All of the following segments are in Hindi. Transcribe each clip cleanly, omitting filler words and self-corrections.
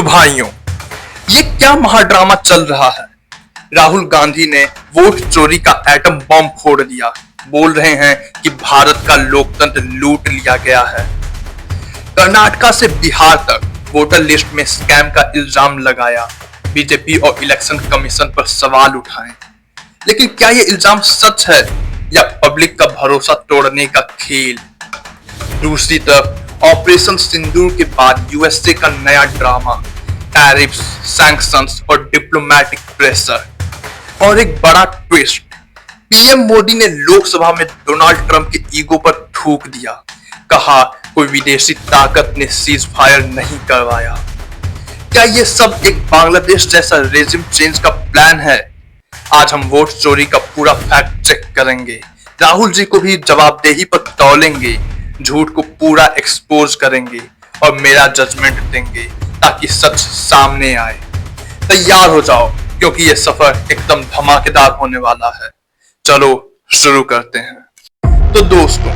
तो भाइयों, ये क्या महाड्रामा चल रहा है। राहुल गांधी ने वोट चोरी का एटम बॉम्ब फोड़ दिया। बोल रहे हैं कि भारत का लोकतंत्र लूट लिया गया है। कर्नाटका से बिहार तक वोटर लिस्ट में स्कैम का इल्जाम लगाया। बीजेपी और इलेक्शन कमीशन पर सवाल उठाए। लेकिन क्या ये इल्जाम सच है या पब्लिक का भरोसा तोड़ने का खेल। दूसरी तरफ ऑपरेशन सिंदूर के बाद यूएसए का नया ड्रामा, टैरिफ्स, सैंक्शंस और डिप्लोमेटिक प्रेशर। और एक बड़ा ट्विस्ट, पीएम मोदी ने लोकसभा में डोनाल्ड ट्रंप के ईगो पर थूक दिया। कहा कोई विदेशी ताकत ने सीज फायर नहीं करवाया। क्या ये सब एक बांग्लादेश जैसा रेजिम चेंज का प्लान है? आज हम वोट चोरी का पूरा फैक्ट चेक करेंगे। राहुल जी को भी जवाबदेही पर तौलेंगे, झूठ को पूरा एक्सपोज करेंगे और मेरा जजमेंट देंगे ताकि सच सामने आए। तैयार हो जाओ क्योंकि ये सफर एकदम धमाकेदार होने वाला है। चलो शुरू करते हैं। तो दोस्तों,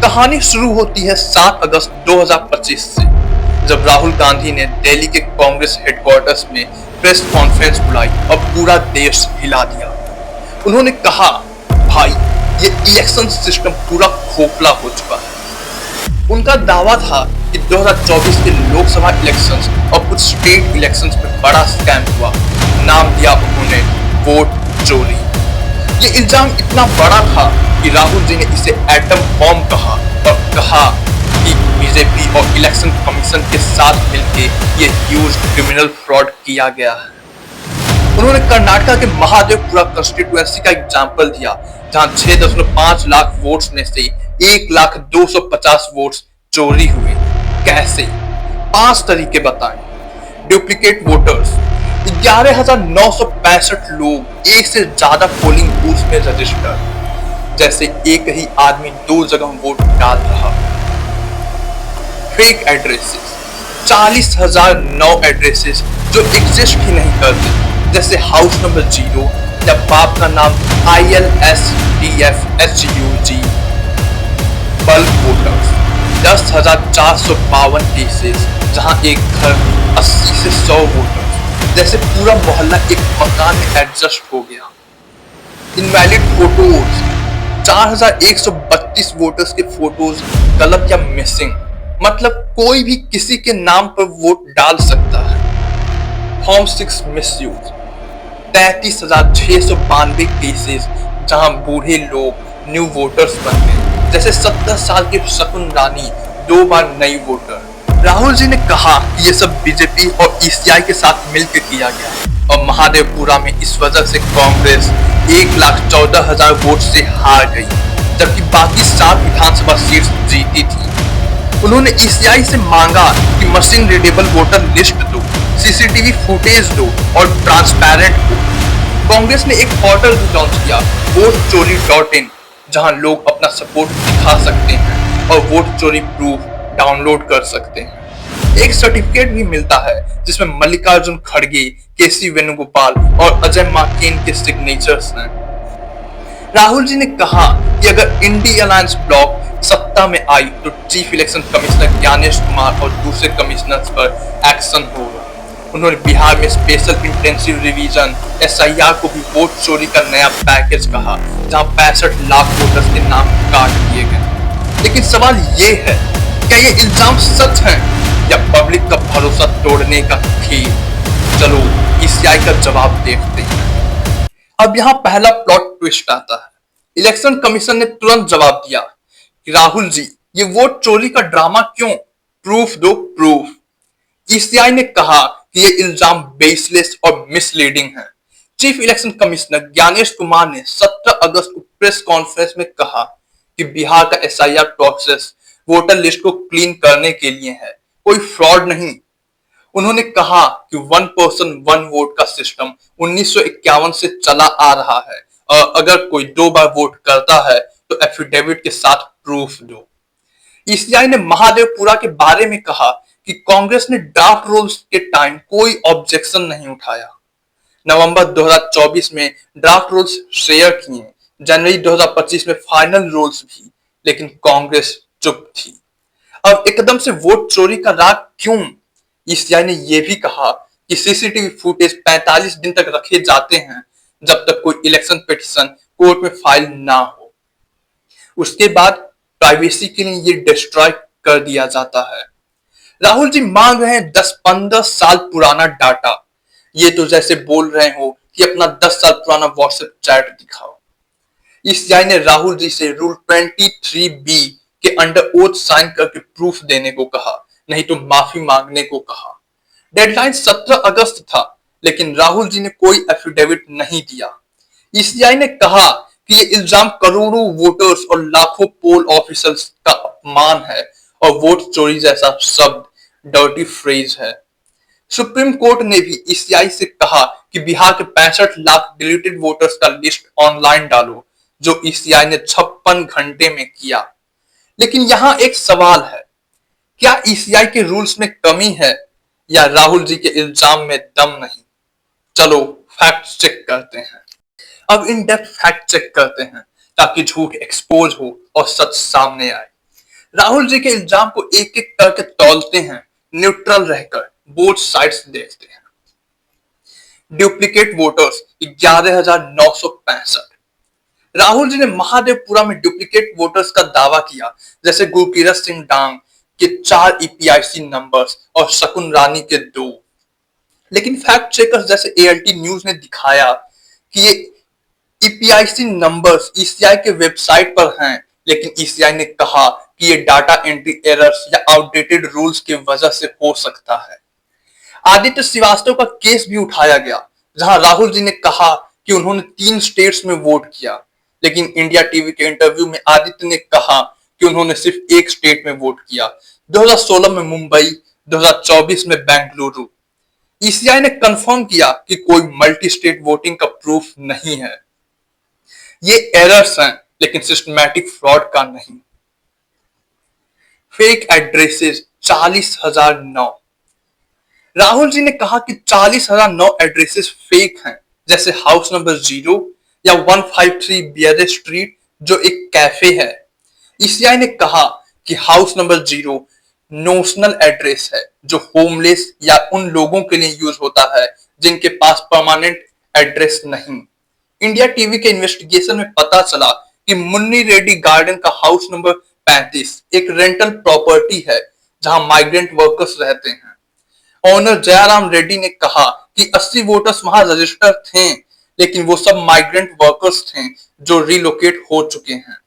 कहानी शुरू होती है 7 अगस्त 2025 से, जब राहुल गांधी ने दिल्ली के कांग्रेस हेडक्वार्टर्स में प्रेस कॉन्फ्रेंस बुलाई और पूरा देश हिला दिया। उन्होंने कहा, भाई ये इलेक्शन सिस्टम पूरा खोखला हो चुका है। उनका दावा था कि 2024 के लोकसभा इलेक्शंस और कुछ स्टेट इलेक्शंस में बड़ा स्कैम हुआ। नाम दिया उन्होंने वोट चोरी। ये इल्जाम इतना बड़ा था कि राहुल जी ने इसे एटम बॉम्ब कहा और कहा कि बीजेपी और इलेक्शन कमीशन के साथ मिलकर ये ह्यूज क्रिमिनल फ्रॉड किया गया है। उन्होंने कर्नाटका के महादेवपुरा कंस्टिट्यूएंसी का एग्जाम्पल दिया, जहां 6.5 लाख वोट्स में से 1,250,000 वोट्स चोरी हुए। कैसे? 5 तरीके बताएं। डुप्लीकेट वोटर्स, 11,965 लोग एक से ज्यादा पोलिंग बूथ में रजिस्टर्ड, जैसे एक ही आदमी 2 जगह वोट डाल रहा। फेक एड्रेसेस, 40,009 एड्रेसेस जो एग्जिस्ट ही नहीं करते, जैसे हाउस नंबर 0 या बाप का नाम ILSDFHUG। बल्क वोटर्स, 10,452 केसेस, जहां एक घर में 80 से 100 वोटर्स, जैसे पूरा मोहल्ला एक मकान में एडजस्ट हो गया। इनवैलिड फोटोज, 4,132 वोटर्स के फोटोज गलत या मिसिंग, मतलब कोई भी किसी के नाम पर वोट डाल सकता है। फॉर्म 6 मिसयूज, 33,692 केसेस, जहां बूढ़े लोग न्यू वोटर्स बन गए, जैसे 70 साल के शकुन रानी 2 बार नई वोटर। राहुल जी ने कहा कि ये सब बीजेपी और ईसीआई के साथ मिलकर किया गया और महादेवपुरा में इस वजह से कांग्रेस 1,14,000 वोट से हार गई, जबकि बाकी 7 विधानसभा सीट्स जीती थी। उन्होंने ईसीआई से मांगा कि मशीन रीडेबल वोटर लिस्ट दो, सीसीटीवी फुटेज दो और ट्रांसपेरेंट हो। कांग्रेस ने एक पोर्टल भी लॉन्च किया, वोटचोरी.in, जहां लोग अपना सपोर्ट दिखा सकते हैं और वोट चोरी प्रूफ डाउनलोड कर सकते हैं। एक सर्टिफिकेट भी मिलता है जिसमें मल्लिकार्जुन खड़गे, केसी वेणुगोपाल और अजय माकेन के सिग्नेचर्स हैं। राहुल जी ने कहा कि अगर इंडी अलायंस ब्लॉक सत्ता में आई तो chief election commissioner Gyanesh Kumar और दूसरे कमिश्नर्स पर एक्शन होगा। उन्होंने बिहार में स्पेशल इंटेंसिव रिवीजन SIR को भी वोट चोरी का नया पैकेज कहा, जहां 65 लाख वोटर्स के नाम काट दिए गए। लेकिन सवाल ये है, क्या ये इल्जाम सच है या पब्लिक का भरोसा तोड़ने का खेल? चलो ईसीआई का जवाब देखते हैं। अब यहाँ पहला प्लॉट ट्विस्ट आता है। इलेक्शन कमीशन ने तुरंत जवाब दिया कि राहुल जी, ये वोट चोरी का ड्रामा क्यों? प्रूफ दो, प्रूफ। ईसीआई ने कहा कि ये इल्जाम बेसलेस और मिसलीडिंग है। Chief election commissioner Gyanesh Kumar ने 17 अगस्त को प्रेस कॉन्फ्रेंस में कहा कि बिहार का SIR प्रोसेस वोटर लिस्ट को क्लीन करने के लिए है, कोई फ्रॉड नहीं। उन्होंने कहा कि 1 पर्सन 1 वोट का सिस्टम 1951 से चला आ रहा है और अगर कोई 2 बार वोट करता है तो एफिडेविट के साथ प्रूफ दो। ईसीआई ने महादेवपुरा के बारे में कहा कि कांग्रेस ने ड्राफ्ट रूल्स के टाइम कोई ऑब्जेक्शन नहीं उठाया। नवंबर 2024 में ड्राफ्ट रूल्स शेयर किए, जनवरी 2025 में फाइनल रूल्स भी, लेकिन कांग्रेस चुप थी। अब एकदम से वोट चोरी का राग क्यों? ईसीआई ने यह भी कहा कि सीसीटीवी फुटेज 45 दिन तक रखे जाते हैं जब तक कोई इलेक्शन पिटीशन कोर्ट में फाइल ना हो। उसके बाद प्राइवेसी के लिए ये डिस्ट्रॉय कर दिया जाता है। राहुल जी मांग रहे हैं 10-15 साल पुराना डाटा। ये तो जैसे बोल रहे हो कि अपना 10 साल पुराना व्हाट्सएप चैट दिखाओ। ईसीआई ने राहुल जी से रूल 23B के अंडर ओथ साइन करके प्रूफ देने को कहा, नहीं तो माफी मांगने को कहा। डेडलाइन 17 अगस्त था, लेकिन राहुल जी ने कोई एफिडेविट नहीं दिया। ईसीआई ने कहा कि ये इल्जाम करोड़ों वोटर्स और लाखों पोल ऑफिसर्स का अपमान है और वोट चोरी जैसा शब्द डर्टी फ्रेज है। सुप्रीम कोर्ट ने भी ईसीआई से कहा कि बिहार के 65 लाख डिलीटेड वोटर्स का लिस्ट ऑनलाइन डालो, जो ईसीआई ने 56 घंटे में किया। लेकिन यहां एक सवाल है, क्या ईसीआई के रूल्स में कमी है या राहुल जी के इल्जाम में दम नहीं? चलो फैक्ट चेक करते हैं। अब इन डेप्थ फैक्ट चेक करते हैं ताकि झूठ एक्सपोज हो और सच सामने आए। राहुल जी के इल्जाम को एक एक करके तौलते हैं, न्यूट्रल रहकर बोथ साइड्स देखते हैं। Duplicate voters 11,965। राहुल जी ने महादेवपुरा में डुप्लीकेट वोटर्स का दावा किया, जैसे गुरकीरत सिंह डांग के 4 ईपीआईसी नंबर्स और शकुन रानी के 2। लेकिन फैक्ट चेकर्स जैसे एएलटी न्यूज ने दिखाया कि ये ईपीआईसी नंबर्स ईसीआई के वेबसाइट पर हैं, लेकिन ईसीआई ने कहा कि ये डाटा एंट्री एरर्स या आउटडेटेड रूल्स की वजह से हो सकता है। आदित्य श्रीवास्तव का केस भी उठाया गया, जहां राहुल जी ने कहा कि उन्होंने 3 स्टेट्स में वोट किया, लेकिन इंडिया टीवी के इंटरव्यू में आदित्य ने कहा कि उन्होंने सिर्फ एक स्टेट में वोट किया, 2016 में मुंबई, 2024 में बेंगलुरु। ईसीआई ने कंफर्म किया कि कोई मल्टी स्टेट वोटिंग का प्रूफ नहीं है। ये एरर्स हैं, लेकिन सिस्टमैटिक फ्रॉड का नहीं। Fake addresses 40,009। राहुल जी ने कहा कि 40,009 एड्रेसेस फेक हैं, जैसे हाउस नंबर 0 या 153 बियरे स्ट्रीट जो एक कैफे है। ईसीआई ने कहा कि हाउस नंबर 0 नोशनल एड्रेस है, जो होमलेस या उन लोगों के लिए यूज होता है जिनके पास परमानेंट एड्रेस नहीं। इंडिया टीवी के इन्वेस्टिगेशन में पता चला कि मुन्नी रेड्डी गार्डन का हाउस नंबर 35 एक रेंटल प्रॉपर्टी है, जहां माइग्रेंट वर्कर्स रहते हैं। ओनर जयाराम रेड्डी ने कहा कि 80 वोटर्स वहां रजिस्टर थे, लेकिन वो सब माइग्रेंट वर्कर्स थे जो रिलोकेट हो चुके हैं।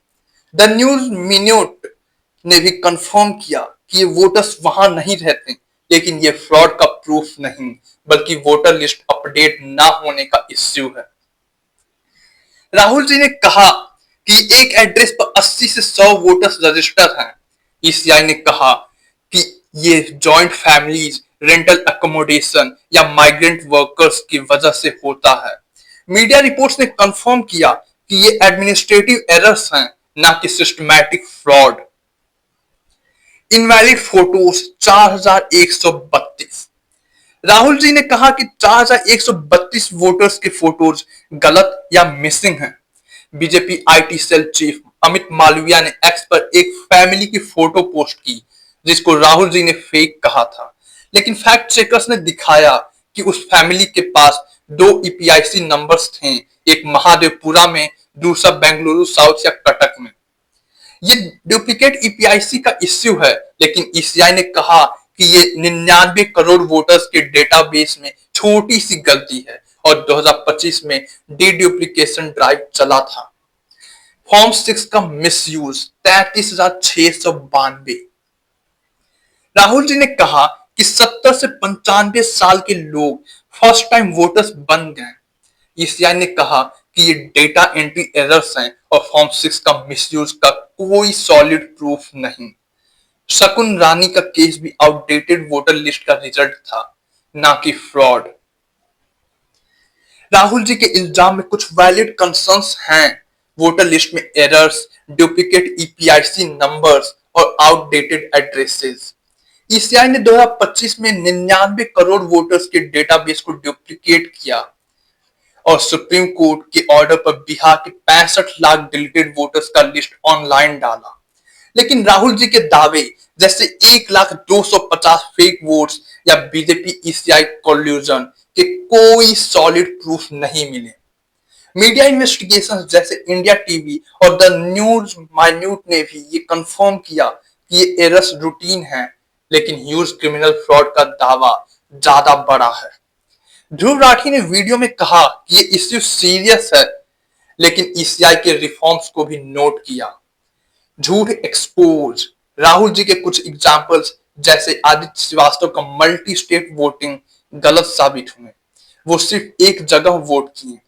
द न्यूज मिन्यूट ने भी कंफर्म किया कि ये वोटर्स वहां नहीं रहते, लेकिन ये फ्रॉड का प्रूफ नहीं, बल्कि वोटर लिस्ट अपडेट ना होने का इश्यू है। राहुल जी ने कहा कि एक एड्रेस पर 80 से 100 वोटर्स रजिस्टर हैं। ईसीआई ने कहा कि ये जॉइंट फैमिलीज, रेंटल अकोमोडेशन या माइग्रेंट वर्कर्स की वजह से होता है। मीडिया रिपोर्ट्स ने कंफर्म किया कि ये एडमिनिस्ट्रेटिव एरर्स हैं, ना कि systematic fraud. Invalid photos 4132। Rahul ji ने कहा कि 4132 वोटर्स के फोटोज गलत या मिसिंग हैं। BJP IT cell chief Amit Malviya ने एक्स पर एक फैमिली की फोटो पोस्ट की, जिसको राहुल जी ने फेक कहा था, लेकिन फैक्ट चेकर्स ने दिखाया कि उस फैमिली के पास 2 ईपीआईसी नंबर्स थे, एक महादेवपुरा में, दूसरा बेंगलुरु साउथ या कटक में। ये डुप्लीकेट ईपीआईसी का इश्यू है, लेकिन ईसीआई ने कहा कि ये 99 करोड़ वोटर्स के डेटाबेस में छोटी सी गलती है और 2025 में डीडुप्लीकेशन ड्राइव चला था। फॉर्म 6 का मिसयूज 33,692। राहुल जी ने कहा कि 70 से 95 साल के लोग फर्स्ट टाइम वोटर्स बन गए। ईसीआई ने कहा कि ये डेटा एंट्री एरर्स हैं और फॉर्म 6 का मिसयूज का कोई सॉलिड प्रूफ नहीं। शकुन रानी का केस भी आउटडेटेड वोटर लिस्ट का रिजल्ट था, ना कि फ्रॉड। राहुल जी के इल्जाम में कुछ वैलिड कंसर्न्स हैं, वोटर लिस्ट में एरर्स, डुप्लीकेट ईपीआईसी नंबर्स और आउटडेटेड एड्रेसेस। ईसीआई ने 2025 में 99 करोड़ वोटर्स के डेटाबेस को डुप्लीकेट किया और सुप्रीम कोर्ट के ऑर्डर पर बिहार के 65 लाख डिलीटेड वोटर्स का लिस्ट ऑनलाइन डाला। लेकिन राहुल जी के दावे जैसे 1,250,000 फेक वोट्स या बीजेपी ईसीआई कोल्यूजन के कोई सॉलिड प्रूफ नहीं मिले। मीडिया इन्वेस्टिगेशंस जैसे इंडिया टीवी और द न्यूज माइन्यूट ने भी ये कंफर्म किया कि ये एरर्स रूटीन है, लेकिन ह्यूज क्रिमिनल फ्रॉड का दावा ज्यादा बड़ा है। ध्रुव राठी ने वीडियो में कहा कि ये इश्यू सीरियस है, लेकिन ईसीआई के रिफॉर्म्स को भी नोट किया। झूठ एक्सपोज, राहुल जी के कुछ एग्जाम्पल्स जैसे आदित्य श्रीवास्तव का मल्टी स्टेट वोटिंग गलत साबित हुए। वो सिर्फ एक जगह वोट किए।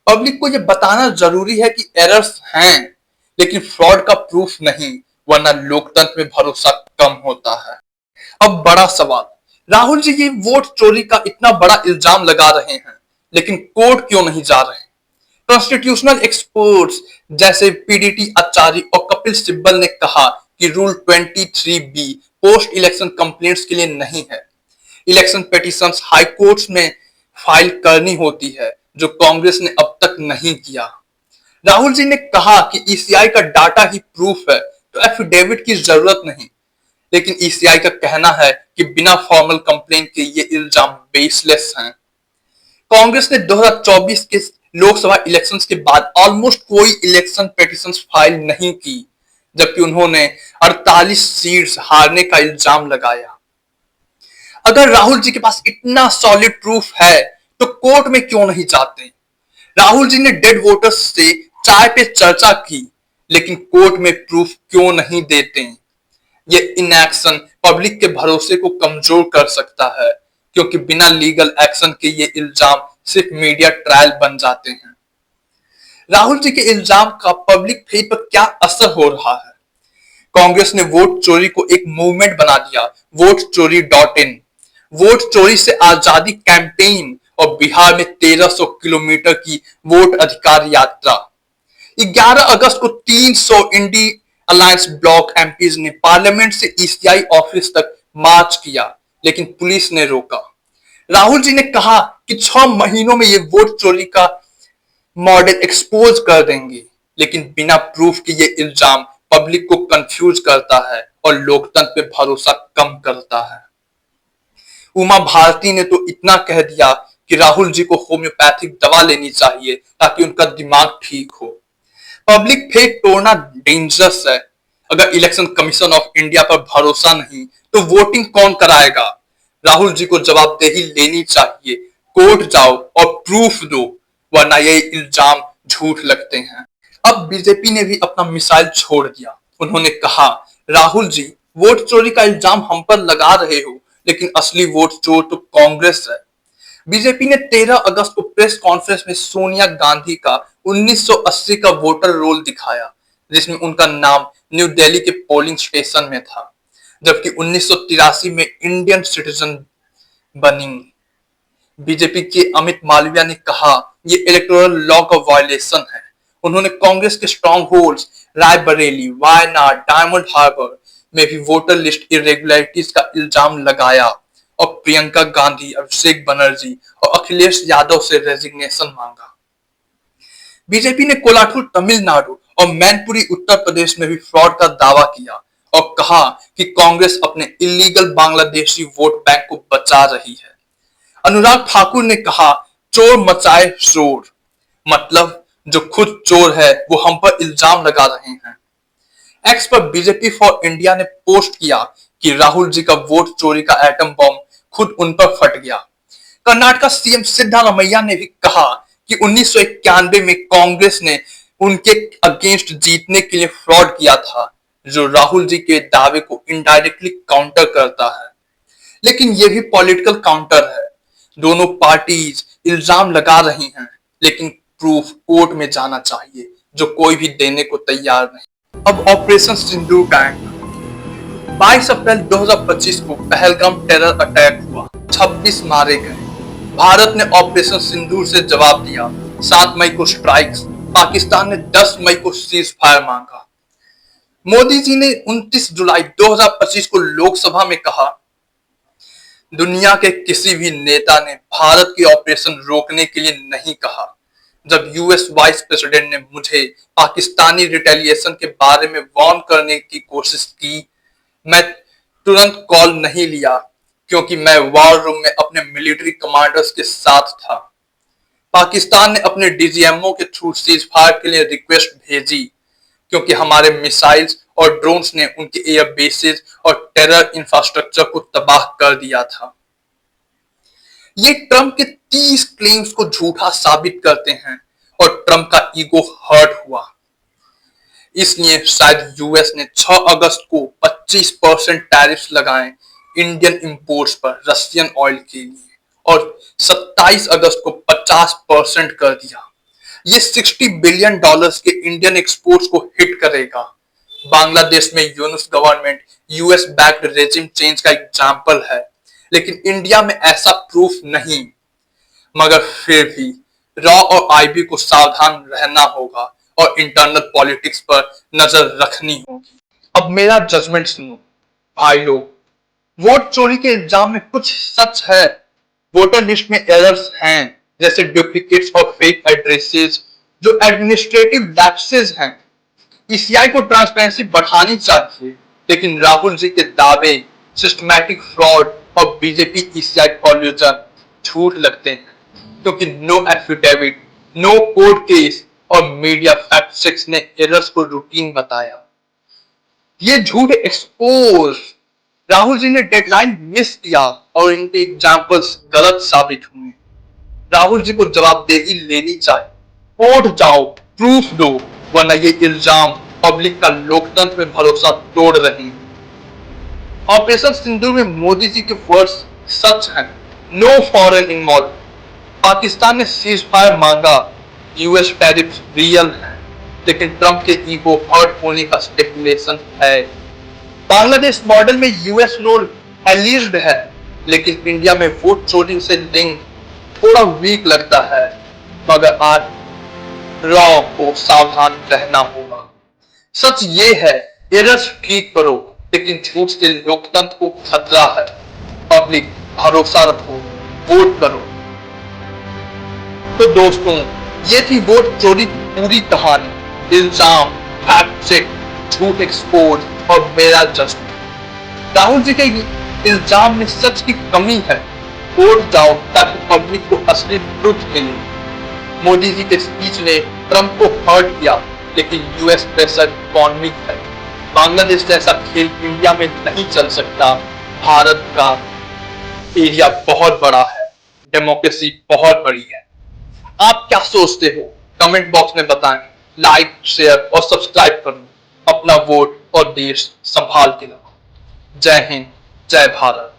पब्लिक को यह बताना जरूरी है कि एरर्स हैं, लेकिन फ्रॉड का प्रूफ नहीं, वरना लोकतंत्र में भरोसा कम होता है। अब बड़ा सवाल, राहुल जी ये वोट चोरी का इतना बड़ा इल्जाम लगा रहे हैं, लेकिन कोर्ट क्यों नहीं जा रहे? कॉन्स्टिट्यूशनल एक्सपर्ट्स जैसे पीडीटी आचार्य और कपिल सिब्बल ने कहा कि rule 23B post election complaints के लिए नहीं है। इलेक्शन पिटीशंस हाई कोर्ट्स में फाइल करनी होती है, जो कांग्रेस ने अब तक नहीं किया। राहुल जी ने कहा कि ईसीआई का डाटा ही प्रूफ है, तो एफिडेविट की जरूरत नहीं, लेकिन ईसीआई का कहना है कि बिना फॉर्मल कंप्लेंट के ये इल्जाम बेसलेस हैं। कांग्रेस ने 2024 के लोकसभा इलेक्शंस के बाद ऑलमोस्ट कोई इलेक्शन पिटीशंस फाइल नहीं की, जबकि उन्होंने 48 सीट्स हारने का इल्जाम लगाया। अगर राहुल जी के पास इतना सॉलिड प्रूफ है, तो कोर्ट में क्यों नहीं जाते? राहुल जी ने डेड वोटर्स से चाय पे चर्चा की, लेकिन कोर्ट में प्रूफ क्यों नहीं देते? ये इनएक्शन पब्लिक के भरोसे को कमजोर कर सकता है, क्योंकि बिना लीगल एक्शन के ये इल्जाम सिर्फ मीडिया ट्रायल बन जाते हैं। राहुल जी के इल्जाम का पब्लिक फेथ पर क्या असर हो रहा है? कांग्रेस ने वोट चोरी को एक मूवमेंट बना दिया, votechori.in। वोट चोरी से आजादी कैंपेन और बिहार में 1300 किलोमीटर की वोट अधिकार यात्रा। 11 अगस्त को 300 इंडी अलायंस ब्लॉक एमपीज ने पार्लियामेंट से ईसीआई ऑफिस तक मार्च किया, लेकिन पुलिस ने रोका। राहुल जी ने कहा कि 6 महीनों में ये वोट चोरी का मॉडल एक्सपोज कर देंगे, लेकिन बिना प्रूफ के ये इल्जाम पब्लिक को कंफ्यूज करता है और लोकतंत्र पे भरोसा कम करता है। उमा भारती ने तो इतना कह दिया कि राहुल जी को होम्योपैथिक दवा लेनी चाहिए ताकि उनका दिमाग ठीक हो। पब्लिक फेथ तोड़ना डेंजरस है। अगर इलेक्शन कमीशन ऑफ इंडिया पर भरोसा नहीं, तो वोटिंग कौन कराएगा? राहुल जी को जवाबदेही लेनी चाहिए। कोर्ट जाओ और प्रूफ दो, वरना ये इल्जाम झूठ लगते हैं। अब बीजेपी ने भी अपना मिसाइल छोड़ दिया। उन्होंने कहा, राहुल जी वोट चोरी का इल्जाम हम पर लगा रहे हो, लेकिन असली वोट चोर तो कांग्रेस है। बीजेपी ने 13 अगस्त को प्रेस कॉन्फ्रेंस में सोनिया गांधी का 1980 का वोटर रोल दिखाया, जिसमें उनका नाम न्यू दिल्ली के पोलिंग स्टेशन में था, जबकि 1983 में इंडियन सिटीजन बनी। बीजेपी के अमित मालविया ने कहा, ये इलेक्टोरल लॉ का वायलेशन है। उन्होंने कांग्रेस के स्ट्रॉन्ग होल्ड्स रायबरेली, वायनाड, डायमंड हार्बर में भी वोटर लिस्ट इरेगुलरिटीज का इल्जाम लगाया और प्रियंका गांधी, अभिषेक बनर्जी और अखिलेश यादव से रेजिग्नेशन मांगा। बीजेपी ने कोलाठुर तमिलनाडु और मैनपुरी उत्तर प्रदेश में भी फ्रॉड का दावा किया और कहा कि कांग्रेस अपने इलीगल बांग्लादेशी वोट बैंक को बचा रही है। अनुराग ठाकुर ने कहा, चोर मचाए शोर, मतलब जो खुद चोर है वो हम पर इल्जाम लगा रहे हैं। एक्स पर बीजेपी फॉर इंडिया ने पोस्ट किया कि राहुल जी का वोट चोरी का एटम बम खुद उन पर फट गया। कर्नाटक सीएम सिद्धारमैया ने भी कहा कि 1991 में कांग्रेस ने उनके अगेंस्ट जीतने के लिए फ्रॉड किया था, जो राहुल जी के दावे को इनडायरेक्टली काउंटर करता है। लेकिन यह भी पॉलिटिकल काउंटर है। दोनों पार्टीज इल्जाम लगा रही हैं, लेकिन प्रूफ कोर्ट में जाना चाहिए, जो कोई भी देने को तैयार नहीं। अब ऑपरेशन सिंदूर का एंगल। 22 अप्रैल 2025 को पहलगाम टेरर अटैक हुआ, 26 मारे गए। भारत ने ऑपरेशन सिंदूर से जवाब दिया। 7 मई को स्ट्राइक्स, पाकिस्तान ने 10 मई को सीज फायर मांगा। मोदी जी ने 29 जुलाई 2025 को लोकसभा में कहा, दुनिया के किसी भी नेता ने भारत के ऑपरेशन रोकने के लिए नहीं कहा। जब यूएस वाइस प्रेसिडेंट ने मुझे पाकिस्तानी रिटेलिएशन के बारे में वार्न करने की कोशिश की, मैं तुरंत कॉल नहीं लिया क्योंकि मैं वॉर रूम में अपने मिलिट्री कमांडर्स के साथ था। पाकिस्तान ने अपने डीजीएमओ के थ्रू सीज फायर के लिए रिक्वेस्ट भेजी क्योंकि हमारे मिसाइल्स और ड्रोन्स ने उनके एयर बेसेस और टेरर इंफ्रास्ट्रक्चर को तबाह कर दिया था। ये ट्रंप के 30 क्लेम्स को झूठा साबित करते हैं और ट्रंप का ईगो हर्ट हुआ। इसलिए शायद यूएस ने 6 अगस्त को 25% टैरिफ्स लगाए इंडियन इंपोर्ट्स पर रशियन ऑयल के लिए और 27 अगस्त को 50% कर दिया। ये $60 बिलियन के इंडियन एक्सपोर्ट्स को हिट करेगा। बांग्लादेश में Yunus government US backed regime change का एग्जाम्पल है, लेकिन इंडिया में ऐसा प्रूफ नहीं। मगर फिर भी रॉ और आईबी को सावधान रहना होगा और इंटरनल पॉलिटिक्स पर नजर रखनी होगी। अब मेरा जजमेंट सुनो भाई लोग, वोट चोरी के इल्जाम में कुछ सच है। वोटर लिस्ट में एरर्स हैं, जैसे डुप्लीकेट्स और फेक एड्रेसेस, जो एडमिनिस्ट्रेटिव लैप्सेस हैं। ईसीआई को ट्रांसपेरेंसी बढ़ानी चाहिए, लेकिन राहुल जी के दावे सिस्टमैटिक फ्रॉड और बीजेपी ईसीआई कॉल्यूजन झूठ लगते हैं, क्योंकि no affidavit, no court case और मीडिया फैक्ट चेक्स ने एरर्स को रूटीन बताया। ये झूठ एक्सपोज। राहुल जी ने डेडलाइन मिस किया और इनके एग्जाम्पल्स गलत साबित हुए। राहुल जी को जवाबदेही लेनी चाहिए। कोर्ट जाओ, प्रूफ दो, वरना ये इल्जाम पब्लिक का लोकतंत्र में भरोसा तोड़ रहे हैं। ऑपरेशन सिंदूर में मोदी जी के वर्ड्स सच हैं, नो फॉरेन इन्वॉल्व। पाकिस्तान ने सीज फायर मांगा, यूएस टैरिफ रियल है, लेकिन ट्रंप के ईगो हर्ट होने का स्पेकुलेशन है। बांग्लादेश मॉडल में यूएस रोल एलिज्ड है, लेकिन इंडिया में वोट चोरी से लिंक थोड़ा वीक लगता है। मगर आज रॉ को सावधान रहना होगा। सच ये है, एरर्स ठीक करो, लेकिन झूठ से लोकतंत्र को खतरा है। पब्लिक भरोसा रखो, वोट करो। तो दोस्तों, ये थी वोट चोरी की पूरी कहानी। इल्जाम, फैक्ट चेक, झूठ एक्सपोज और मेरा जजमेंट। राहुल जी के इल्जाम में सच की कमी है। वोट जाओ ताकि पब्लिक को असली ट्रुथ मिले। मोदी जी के स्पीच ने ट्रंप को हर्ट किया, लेकिन यूएस प्रेशर इकोनॉमिक है। बांग्लादेश जैसा खेल इंडिया में नहीं चल सकता। भारत का एरिया बहुत बड़ा है, डेमोक्रेसी बहुत बड़ी है। आप क्या सोचते हो? कमेंट बॉक्स में बताएं। लाइक, शेयर और सब्सक्राइब करो। अपना वोट और देश संभाल के रखो। जय हिंद, जय भारत।